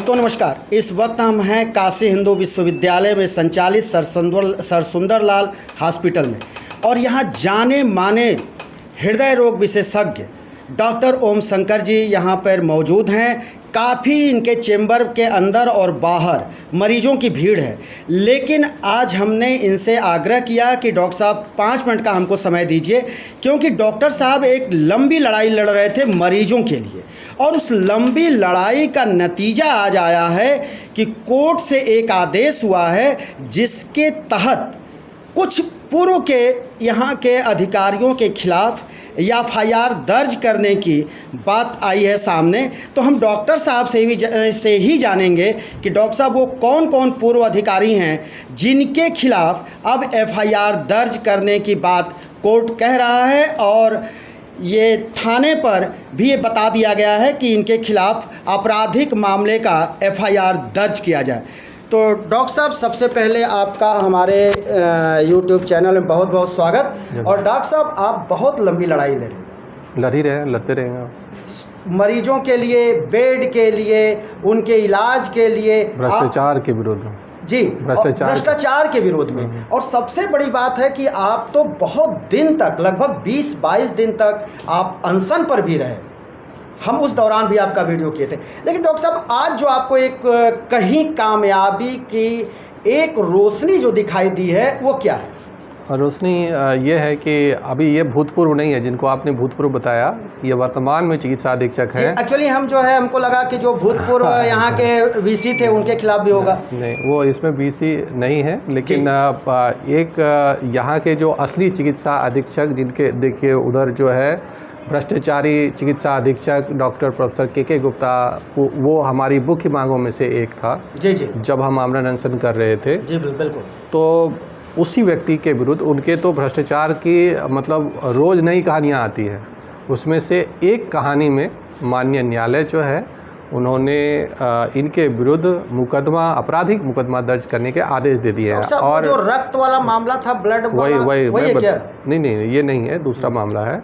दोस्तों नमस्कार। इस वक्त हम हैं काशी हिंदू विश्वविद्यालय में संचालित सरसुंदरलाल हॉस्पिटल में और यहाँ जाने माने हृदय रोग विशेषज्ञ डॉक्टर ओम शंकर जी यहाँ पर मौजूद हैं। काफ़ी इनके चेंबर के अंदर और बाहर मरीजों की भीड़ है, लेकिन आज हमने इनसे आग्रह किया कि डॉक्टर साहब 5 मिनट का हमको समय दीजिए, क्योंकि डॉक्टर साहब एक लंबी लड़ाई लड़ रहे थे मरीजों के लिए और उस लंबी लड़ाई का नतीजा आज आया है कि कोर्ट से एक आदेश हुआ है जिसके तहत कुछ पूर्व के यहाँ के अधिकारियों के खिलाफ एफआईआर दर्ज करने की बात आई है सामने। तो हम डॉक्टर साहब से ही जानेंगे कि डॉक्टर साहब वो कौन कौन पूर्व अधिकारी हैं जिनके खिलाफ अब एफआईआर दर्ज करने की बात कोर्ट कह रहा है, और ये थाने पर भी ये बता दिया गया है कि इनके खिलाफ आपराधिक मामले का एफआईआर दर्ज किया जाए। तो डॉक्टर साहब, सबसे पहले आपका हमारे यूट्यूब चैनल में बहुत बहुत स्वागत। और डॉक्टर साहब, आप बहुत लंबी लड़ाई लड़ते रहेंगे मरीजों के लिए, बेड के लिए, उनके इलाज के लिए, भ्रष्टाचार के विरोध जी, भ्रष्टाचार के विरोध में। और सबसे बड़ी बात है कि आप तो बहुत दिन तक, लगभग 20-22 दिन तक आप अनशन पर भी रहे। हम उस दौरान भी आपका वीडियो किए थे। लेकिन डॉक्टर साहब, आज जो आपको एक कहीं कामयाबी की एक रोशनी जो दिखाई दी है वो क्या है? रोशनी ये है कि अभी ये भूतपूर्व नहीं है जिनको आपने भूतपूर्व बताया, ये वर्तमान में चिकित्सा अधीक्षक हैं। एक्चुअली हम जो है, हमको लगा कि जो भूतपूर्व यहाँ के वीसी थे उनके खिलाफ भी होगा। नहीं, वो इसमें वीसी नहीं है, लेकिन एक यहाँ के जो असली चिकित्सा अधीक्षक जिनके देखिए उधर जो है भ्रष्टाचारी चिकित्सा अधीक्षक डॉक्टर प्रोफेसर के गुप्ता, वो हमारी मुख्य मांगों में से एक था। जी जी, जब हम आमरण अनशन कर रहे थे। जी बिल्कुल। तो उसी व्यक्ति के विरुद्ध, उनके तो भ्रष्टाचार की मतलब रोज़ नई कहानियाँ आती है, उसमें से एक कहानी में माननीय न्यायालय जो है उन्होंने इनके विरुद्ध मुकदमा, आपराधिक मुकदमा दर्ज करने के आदेश दे दिए हैं। और जो रक्त वाला मामला था, ब्लड वही नहीं, ये नहीं है, दूसरा मामला है।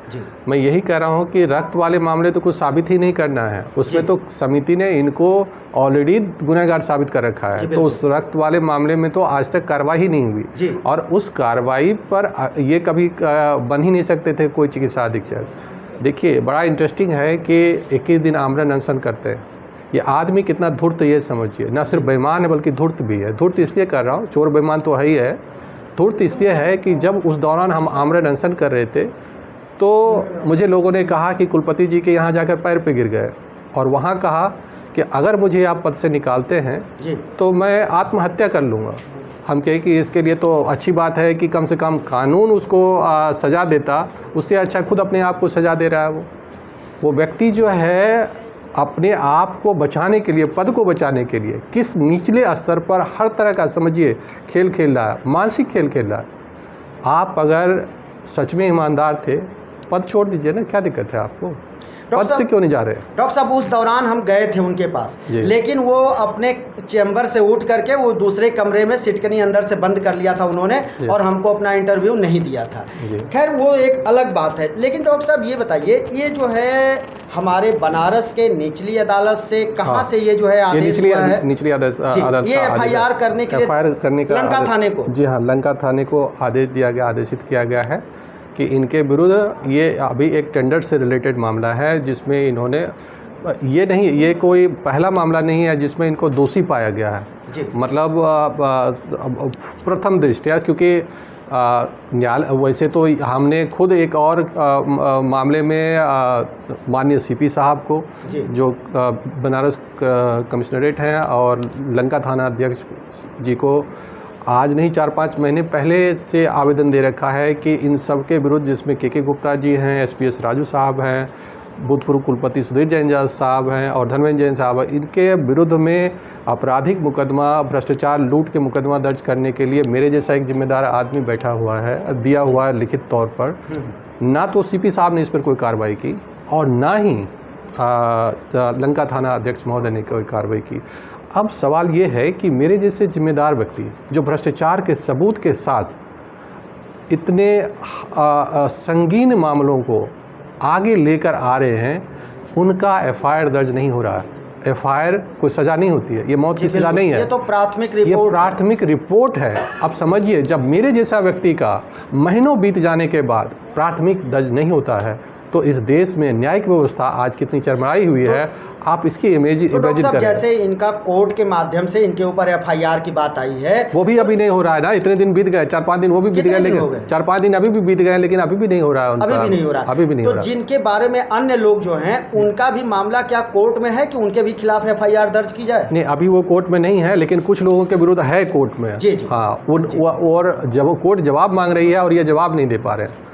मैं यही कह रहा हूँ कि रक्त वाले मामले तो कुछ साबित ही नहीं करना है, उसमें तो समिति ने इनको ऑलरेडी गुनहगार साबित कर रखा है। तो उस रक्त वाले मामले में तो आज तक कार्रवाई ही नहीं हुई, और उस कार्रवाई पर ये कभी बन ही नहीं सकते थे कोई चिकित्सा अधीक्षक। देखिए, बड़ा इंटरेस्टिंग है कि 21 दिन आमरण अनशन करते हैं। ये आदमी कितना धूर्त, ये समझिए, ना सिर्फ बेईमान है बल्कि धूर्त भी है। धूर्त इसलिए कर रहा हूँ, चोर बेईमान तो है ही है, धूर्त इसलिए है कि जब उस दौरान हम आमरण अनशन कर रहे थे तो मुझे लोगों ने कहा कि कुलपति जी के यहाँ जाकर पैर पे गिर गए, और वहाँ कहा कि अगर मुझे आप पद से निकालते हैं तो मैं आत्महत्या कर लूँगा। हम कहे कि इसके लिए तो अच्छी बात है कि कम से कम कानून उसको सज़ा देता, उससे अच्छा खुद अपने आप को सज़ा दे रहा है। वो व्यक्ति जो है अपने आप को बचाने के लिए, पद को बचाने के लिए किस निचले स्तर पर हर तरह का, समझिए, खेल खेल रहा है, मानसिक खेल खेल रहा है। आप अगर सच में ईमानदार थे, पद छोड़ दीजिए ना, क्या दिक्कत है आपको? पद से क्यों नहीं जा रहे? डॉक्टर साहब, उस दौरान हम गए थे उनके पास, लेकिन वो अपने चैम्बर से उठ करके वो दूसरे कमरे में सिटकनी अंदर से बंद कर लिया था उन्होंने, और हमको अपना इंटरव्यू नहीं दिया था। खैर, वो एक अलग बात है। लेकिन डॉक्टर साहब, ये बताइए, ये जो है हमारे बनारस के निचली अदालत से कहाँ से ये जो है आदेश हुआ है? निचली अदालत ये एफआईआर करने के लिए लंका थाने को, जी हाँ, लंका थाने को आदेश दिया गया, आदेशित किया गया है कि इनके विरुद्ध, ये अभी एक टेंडर से रिलेटेड मामला है जिसमें इन्होंने, ये कोई पहला मामला नहीं है जिसमें इनको दोषी पाया गया है। मतलब प्रथम दृष्टया, क्योंकि न्यायालय, वैसे तो हमने खुद एक और मामले में माननीय सीपी साहब को, जो बनारस कमिश्नरेट हैं, और लंका थाना अध्यक्ष जी को आज नहीं 4-5 महीने पहले से आवेदन दे रखा है कि इन सब के विरुद्ध, जिसमें के गुप्ता जी हैं, एसपीएस राजू साहब हैं, भूतपूर्व कुलपति सुधीर जैन साहब हैं, और धनवेंद्र जैन साहब हैं, इनके विरुद्ध में आपराधिक मुकदमा, भ्रष्टाचार, लूट के मुकदमा दर्ज करने के लिए मेरे जैसा एक जिम्मेदार आदमी बैठा हुआ है, दिया हुआ है लिखित तौर पर। ना तो सीपी साहब ने इस पर कोई कार्रवाई की, और ना ही लंका थाना अध्यक्ष महोदय ने कोई कार्रवाई की। अब सवाल ये है कि मेरे जैसे जिम्मेदार व्यक्ति जो भ्रष्टाचार के सबूत के साथ इतने संगीन मामलों को आगे लेकर आ रहे हैं, उनका एफआईआर दर्ज नहीं हो रहा है। एफआईआर कोई सज़ा नहीं होती है, ये मौत की सज़ा नहीं है। ये तो प्राथमिक ये रिपोर्ट प्राथमिक रिपोर्ट है। अब समझिए, जब मेरे जैसा व्यक्ति का महीनों बीत जाने के बाद प्राथमिक दर्ज नहीं होता है तो इस देश में न्यायिक व्यवस्था आज कितनी चरमराई हुई है, आप इसकी इमेजिन करें। जैसे इनका कोर्ट के माध्यम से इनके ऊपर एफआईआर की बात आई है, वो भी अभी नहीं हो रहा है ना। इतने दिन बीत गए, 4-5 दिन वो भी बीत गए, लेकिन 4-5 दिन अभी भी बीत गए, लेकिन अभी भी नहीं हो रहा है उनका। अभी भी नहीं हो रहा। अभी भी नहीं हो रहा। तो जिनके बारे में अन्य लोग जो हैं उनका भी मामला क्या कोर्ट में है कि उनके भी खिलाफ एफआईआर दर्ज की जाए? नहीं, अभी वो कोर्ट में नहीं है, लेकिन कुछ लोगों के विरुद्ध है कोर्ट में। जी जी। हाँ, और जब कोर्ट जवाब मांग रही है और ये जवाब नहीं दे पा रहे हैं,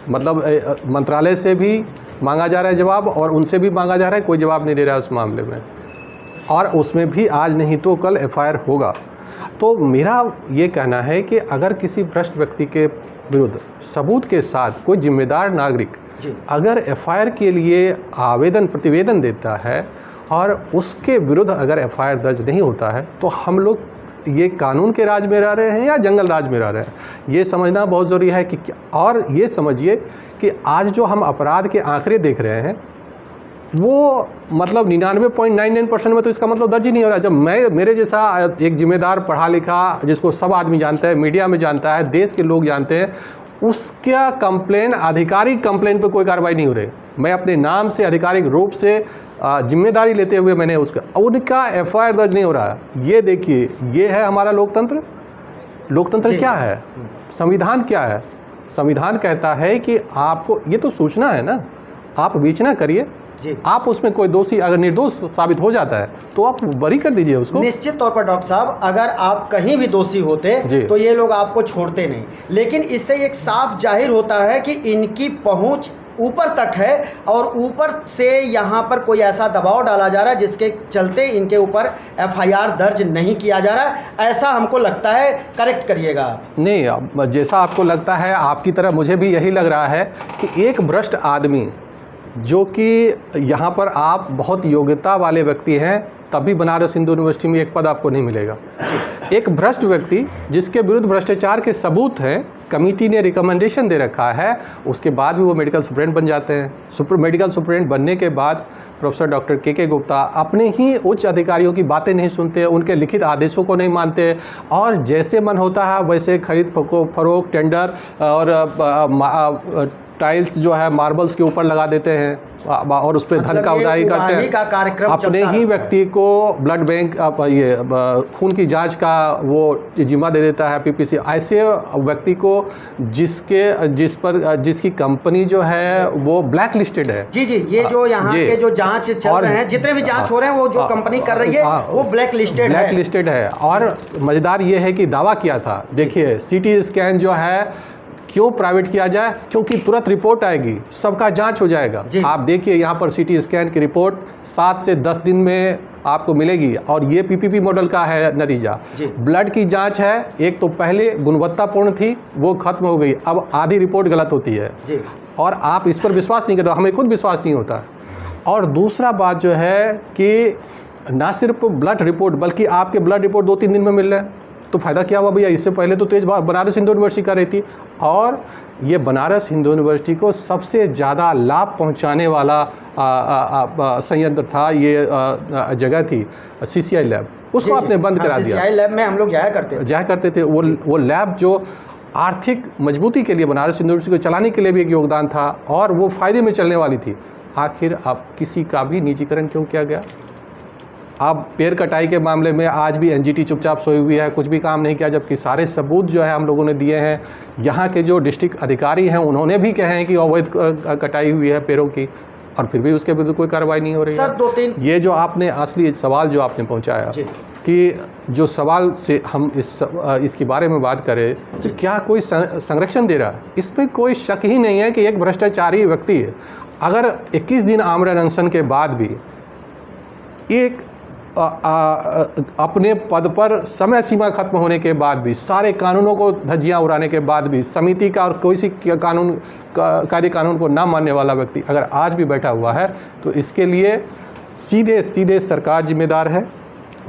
मतलब मंत्रालय से भी मांगा जा रहा है जवाब और उनसे भी मांगा जा रहा है, कोई जवाब नहीं दे रहा है उस मामले में, और उसमें भी आज नहीं तो कल एफआईआर होगा। तो मेरा ये कहना है कि अगर किसी भ्रष्ट व्यक्ति के विरुद्ध सबूत के साथ कोई जिम्मेदार नागरिक अगर एफआईआर के लिए प्रतिवेदन देता है और उसके विरुद्ध अगर एफआईआर दर्ज नहीं होता है, तो हम लोग ये कानून के राज में रह रहे हैं या जंगल राज में रह रहे हैं, ये समझना बहुत ज़रूरी है कि और ये समझिए कि आज जो हम अपराध के आंकड़े देख रहे हैं वो मतलब 99.99% में तो इसका मतलब दर्ज ही नहीं हो रहा है। जब मेरे जैसा एक जिम्मेदार पढ़ा लिखा जिसको सब आदमी जानता है, मीडिया में जानता है, देश के लोग जानते हैं, उसका कंप्लेन, आधिकारिक कंप्लेन पे कोई कार्रवाई नहीं हो रही। मैं अपने नाम से आधिकारिक रूप से जिम्मेदारी लेते हुए मैंने उनका एफआईआर दर्ज नहीं हो रहा है। ये देखिए, ये है हमारा लोकतंत्र। लोकतंत्र क्या है? संविधान क्या है? संविधान कहता है कि आपको ये तो सूचना है ना, आप विवेचना करिए, आप उसमें कोई दोषी अगर निर्दोष साबित हो जाता है तो आप बरी कर दीजिए उसको। निश्चित तौर पर डॉक्टर साहब, अगर आप कहीं भी दोषी होते तो ये लोग आपको छोड़ते नहीं, लेकिन इससे एक साफ जाहिर होता है कि इनकी पहुंच ऊपर तक है और ऊपर से यहाँ पर कोई ऐसा दबाव डाला जा रहा है जिसके चलते इनके ऊपर एफआईआर दर्ज नहीं किया जा रहा है, ऐसा हमको लगता है। करेक्ट करिएगा आप। नहीं, जैसा आपको लगता है, आपकी तरह मुझे भी यही लग रहा है कि एक भ्रष्ट आदमी, जो कि यहाँ पर आप बहुत योग्यता वाले व्यक्ति हैं, तभी बनारस हिंदू यूनिवर्सिटी में एक पद आपको नहीं मिलेगा। एक भ्रष्ट व्यक्ति जिसके विरुद्ध भ्रष्टाचार के सबूत हैं, कमेटी ने रिकमेंडेशन दे रखा है, उसके बाद भी वो मेडिकल सुपरेंट बन जाते हैं। मेडिकल सुपरेंट बनने के बाद प्रोफेसर डॉक्टर के गुप्ता अपने ही उच्च अधिकारियों की बातें नहीं सुनते, उनके लिखित आदेशों को नहीं मानते और जैसे मन होता है वैसे खरीद फरोख्त, टेंडर और टाइल्स जो है मार्बल्स के ऊपर लगा देते हैं और उस पर धन का उदारी करते हैं। अपने ही व्यक्ति को ब्लड बैंक ये खून की जांच का वो जिम्मा दे देता है पीपीसी। ऐसे व्यक्ति को जिसकी कंपनी जो है वो ब्लैक लिस्टेड है। जी जी, ये जो यहाँ के जो जांच चल रहे हैं, जितने भी जांच हो रहे हैं, वो जो कंपनी कर रही है वो ब्लैक लिस्टेड है। और मजेदार ये है कि दावा किया था, देखिए सीटी स्कैन जो है क्यों प्राइवेट किया जाए, क्योंकि तुरंत रिपोर्ट आएगी, सबका जांच हो जाएगा। आप देखिए यहाँ पर सीटी स्कैन की रिपोर्ट 7 से 10 दिन में आपको मिलेगी और ये पीपीपी मॉडल का है नतीजा। ब्लड की जांच है, एक तो पहले गुणवत्तापूर्ण थी, वो खत्म हो गई, अब आधी रिपोर्ट गलत होती है और आप इस पर विश्वास नहीं करते, हमें खुद विश्वास नहीं होता। और दूसरा बात जो है कि ना सिर्फ ब्लड रिपोर्ट बल्कि आपके ब्लड रिपोर्ट 2-3 दिन में मिल रहे हैं, तो फ़ायदा क्या हुआ भैया? इससे पहले तो तेज बनारस हिंदू यूनिवर्सिटी का रही थी और ये बनारस हिंदू यूनिवर्सिटी को सबसे ज़्यादा लाभ पहुंचाने वाला संयंत्र था, ये जगह थी CCI लैब, उसको आपने बंद करा दिया। CCI लैब में हम लोग जाया करते थे। वो लैब जो आर्थिक मजबूती के लिए बनारस हिंदू यूनिवर्सिटी को चलाने के लिए भी एक योगदान था और वो फ़ायदे में चलने वाली थी। आखिर अब किसी का भी निजीकरण क्यों किया गया? अब पेड़ कटाई के मामले में आज भी NGT चुपचाप सोई हुई है, कुछ भी काम नहीं किया, जबकि सारे सबूत जो है हम लोगों ने दिए हैं। यहाँ के जो डिस्ट्रिक्ट अधिकारी हैं उन्होंने भी कहे हैं कि अवैध कटाई हुई है पेड़ों की, और फिर भी उसके विरुद्ध कोई कार्रवाई नहीं हो रही है। 2-3 ये जो आपने असली सवाल जो आपने पहुँचाया कि जो सवाल से हम इसके बारे में बात करें कि क्या कोई संरक्षण दे रहा है, इसमें कोई शक ही नहीं है कि एक भ्रष्टाचारी व्यक्ति है, अगर 21 दिन आमरण अनशन के बाद भी एक अपने पद पर समय सीमा खत्म होने के बाद भी, सारे कानूनों को धज्जियां उड़ाने के बाद भी, समिति का और कोई सी कार्य कानून को ना मानने वाला व्यक्ति अगर आज भी बैठा हुआ है, तो इसके लिए सीधे सरकार जिम्मेदार है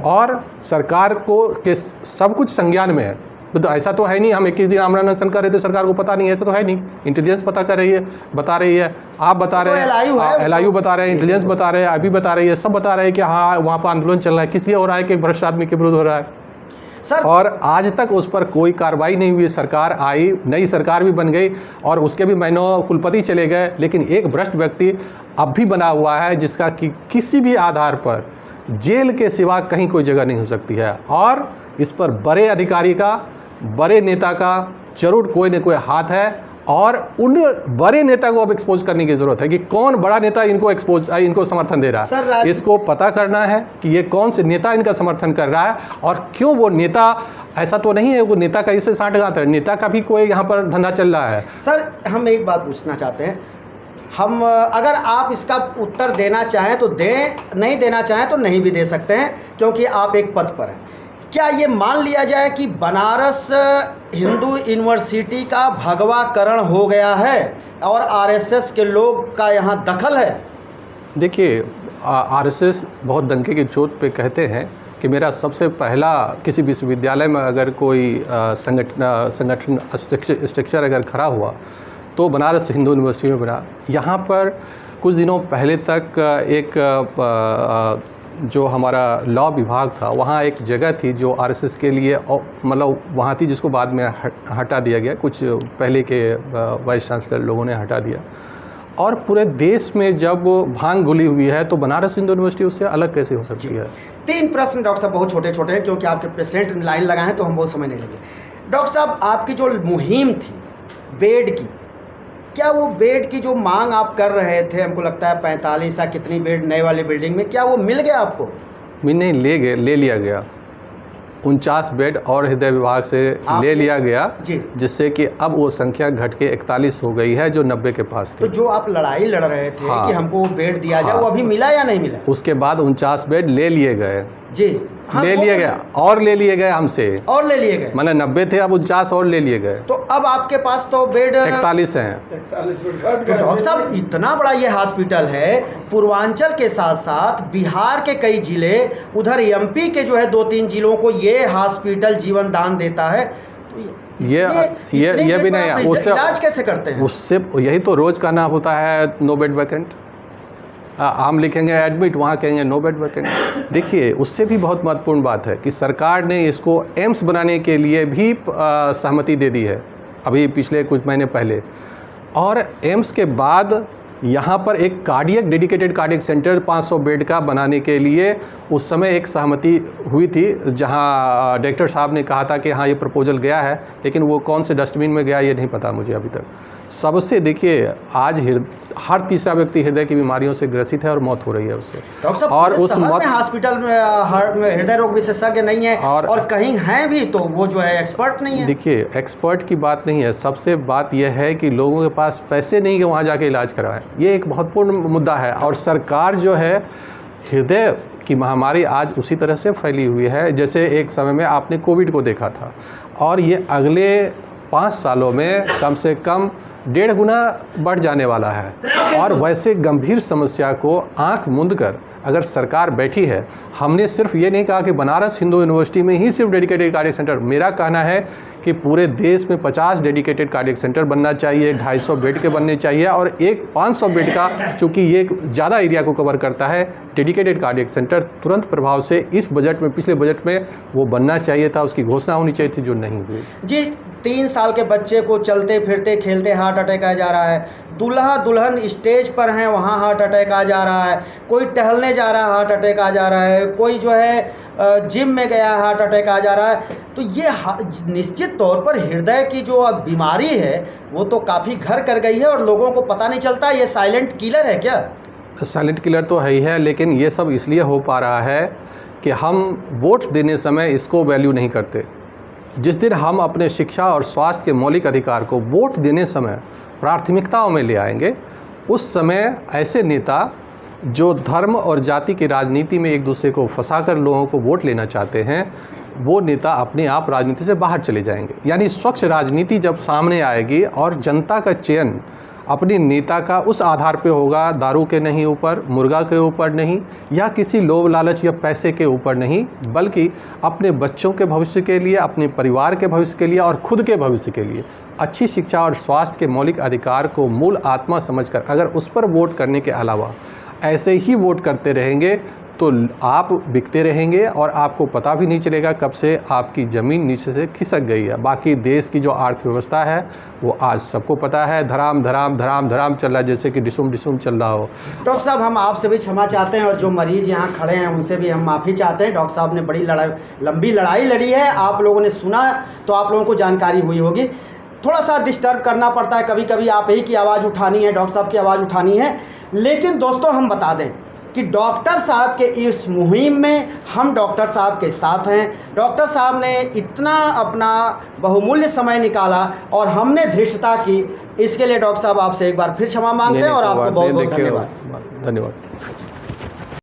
और सरकार को के सब कुछ संज्ञान में है। तो ऐसा तो है नहीं हम 21 दिन आमरण अनशन कर रहे थे, सरकार को पता नहीं है, ऐसा तो है नहीं। इंटेलिजेंस पता कर रही है, बता रही है, आप बता रहे हैं, LIU बता रहे हैं, इंटेलिजेंस बता रहे हैं, IB बता रही है, सब बता रहे हैं कि हाँ वहाँ पर आंदोलन चल रहा है। किस लिए हो रहा है? कि भ्रष्ट आदमी के विरुद्ध हो रहा है सर। और आज तक उस पर कोई कार्रवाई नहीं हुई। सरकार आई, नई सरकार भी बन गई और उसके भी महीनों कुलपति चले गए, लेकिन एक भ्रष्ट व्यक्ति अब भी बना हुआ है जिसका कि किसी भी आधार पर जेल के सिवा कहीं कोई जगह नहीं हो सकती है। और इस पर बड़े अधिकारी का, बड़े नेता का जरूर कोई न कोई हाथ है और उन बड़े नेता को अब एक्सपोज करने की ज़रूरत है कि कौन बड़ा नेता इनको समर्थन दे रहा है। इसको पता करना है कि ये कौन से नेता इनका समर्थन कर रहा है और क्यों वो नेता, ऐसा तो नहीं है वो नेता का इससे साठगांठ है, नेता का भी कोई यहाँ पर धंधा चल रहा है। सर हम एक बात पूछना चाहते हैं, हम अगर आप इसका उत्तर देना चाहें तो दें, नहीं देना चाहें तो नहीं भी दे सकते हैं क्योंकि आप एक पद पर हैं। क्या ये मान लिया जाए कि बनारस हिंदू यूनिवर्सिटी का भगवाकरण हो गया है और RSS के लोग का यहाँ दखल है? देखिए RSS बहुत डंके की चोट पे कहते हैं कि मेरा सबसे पहला किसी विश्वविद्यालय में अगर कोई संगठन स्ट्रक्चर अगर खड़ा हुआ तो बनारस हिंदू यूनिवर्सिटी में बना। यहाँ पर कुछ दिनों पहले तक एक जो हमारा लॉ विभाग था वहाँ एक जगह थी जो RSS के लिए मतलब वहाँ थी, जिसको बाद में हटा दिया गया, कुछ पहले के वाइस चांसलर लोगों ने हटा दिया। और पूरे देश में जब भांग घुली हुई है तो बनारस हिंदू यूनिवर्सिटी उससे अलग कैसे हो सकती है? 3 प्रश्न डॉक्टर साहब, बहुत छोटे छोटे हैं क्योंकि आपके पेशेंट लाइन लगाए हैं तो हम बहुत समय नहीं लेंगे। डॉक्टर साहब आपकी जो मुहिम थी बेड की, क्या वो बेड की जो मांग आप कर रहे थे, हमको लगता है 45 या कितनी बेड नए वाली बिल्डिंग में, क्या वो मिल गया आपको? नहीं, ले लिया गया। 49 बेड और हृदय विभाग से ले लिया गया, जिससे कि अब वो संख्या घट के 41 हो गई है जो 90 के पास थी। तो जो आप लड़ाई लड़ रहे थे कि हमको बेड दिया जाए, वो अभी मिला या नहीं मिला? उसके बाद 49 बेड ले लिए गए जी, ले लिए गए और ले लिए गए हमसे, और ले लिए गए, मैंने 90 थे अब 49 और ले लिए गए। तो अब आपके पास तो बेड 41 हैं। तो डॉक्टर साहब इतना बड़ा ये हॉस्पिटल है, पूर्वांचल के साथ साथ बिहार के कई जिले, उधर MP के जो है 2-3 जिलों को ये हॉस्पिटल जीवन दान देता है। तो ये भी नहीं है, उससे इलाज कैसे करते हैं? उससे यही तो रोज का नाम होता है नो बेड वैकेंट। हम लिखेंगे एडमिट, वहाँ कहेंगे नो बेड वैकेंट। देखिए उससे भी बहुत महत्वपूर्ण बात है कि सरकार ने इसको एम्स बनाने के लिए भी सहमति दे दी है अभी पिछले कुछ महीने पहले। और एम्स के बाद यहाँ पर एक डेडिकेटेड कार्डियक सेंटर 500 बेड का बनाने के लिए उस समय एक सहमति हुई थी, जहाँ डायरेक्टर साहब ने कहा था कि हाँ ये प्रपोजल गया है, लेकिन वो कौन से डस्टबिन में गया ये नहीं पता मुझे अभी तक। सबसे देखिए आज हर तीसरा व्यक्ति हृदय की बीमारियों से ग्रसित है और मौत हो रही है उससे। डॉक्टर साहब और उस मौत हॉस्पिटल में हृदय रोग विशेषज्ञ नहीं है और कहीं हैं भी तो वो जो है एक्सपर्ट नहीं है। देखिए एक्सपर्ट की बात नहीं है, सबसे बात यह है कि लोगों के पास पैसे नहीं कि वहाँ जाके इलाज करवाएं, ये एक महत्वपूर्ण मुद्दा है। और सरकार जो है हृदय की महामारी आज उसी तरह से फैली हुई है जैसे एक समय में आपने कोविड को देखा था, और ये अगले 5 सालों में कम से कम 1.5 गुना बढ़ जाने वाला है। और वैसे गंभीर समस्या को आंख मूंद कर अगर सरकार बैठी है, हमने सिर्फ ये नहीं कहा कि बनारस हिंदू यूनिवर्सिटी में ही सिर्फ डेडिकेटेड कार्डियक सेंटर, मेरा कहना है कि पूरे देश में 50 डेडिकेटेड कार्डियक सेंटर बनना चाहिए, 250 बेड के बनने चाहिए, और एक 500 बेड का, चूँकि ये ज़्यादा एरिया को कवर करता है, डेडिकेटेड कार्डियक सेंटर तुरंत प्रभाव से इस बजट में, पिछले बजट में वो बनना चाहिए था, उसकी घोषणा होनी चाहिए थी, जो नहीं हुई। जी 3 साल के बच्चे को चलते फिरते खेलते हार्ट अटैक आ जा रहा है, दूल्हा दुल्हन स्टेज पर हैं वहाँ हार्ट अटैक आ जा रहा है, कोई टहलने जा रहा है हार्ट अटैक आ जा रहा है, कोई जो है जिम में गया हार्ट अटैक आ जा रहा है। तो ये निश्चित तौर पर हृदय की जो अब बीमारी है वो तो काफ़ी घर कर गई है और लोगों को पता नहीं चलता। ये साइलेंट किलर है क्या? साइलेंट किलर तो है ही है, लेकिन ये सब इसलिए हो पा रहा है कि हम वोट देने समय इसको वैल्यू नहीं करते। जिस दिन हम अपने शिक्षा और स्वास्थ्य के मौलिक अधिकार को वोट देने समय प्राथमिकताओं में ले आएंगे, उस समय ऐसे नेता जो धर्म और जाति की राजनीति में एक दूसरे को फंसाकर लोगों को वोट लेना चाहते हैं, वो नेता अपने आप राजनीति से बाहर चले जाएंगे। यानी स्वच्छ राजनीति जब सामने आएगी और जनता का चयन अपनी नेता का उस आधार पे होगा, दारू के नहीं ऊपर, मुर्गा के ऊपर नहीं, या किसी लोभ लालच या पैसे के ऊपर नहीं, बल्कि अपने बच्चों के भविष्य के लिए, अपने परिवार के भविष्य के लिए और खुद के भविष्य के लिए अच्छी शिक्षा और स्वास्थ्य के मौलिक अधिकार को मूल आत्मा समझकर अगर उस पर वोट करने के अलावा ऐसे ही वोट करते रहेंगे तो आप बिकते रहेंगे और आपको पता भी नहीं चलेगा कब से आपकी ज़मीन नीचे से खिसक गई है। बाकी देश की जो अर्थव्यवस्था है वो आज सबको पता है, धराम धराम धराम धराम चल रहा है, जैसे कि डिसुम डिसुम चल रहा हो। डॉक्टर साहब, हम आपसे भी क्षमा चाहते हैं और जो मरीज़ यहाँ खड़े हैं उनसे भी हम माफ़ी चाहते हैं। डॉक्टर साहब ने बड़ी लंबी लड़ाई लड़ी है, आप लोगों ने सुना तो आप लोगों को जानकारी हुई होगी। थोड़ा सा डिस्टर्ब करना पड़ता है, कभी कभी आप ही की आवाज़ उठानी है, डॉक्टर साहब की आवाज़ उठानी है। लेकिन दोस्तों, हम बता दें कि डॉक्टर साहब के इस मुहिम में हम डॉक्टर साहब के साथ हैं। डॉक्टर साहब ने इतना अपना बहुमूल्य समय निकाला और हमने धृष्टता की, इसके लिए डॉक्टर साहब आपसे एक बार फिर क्षमा मांगते हैं और आपको बहुत बहुत धन्यवाद। धन्यवाद।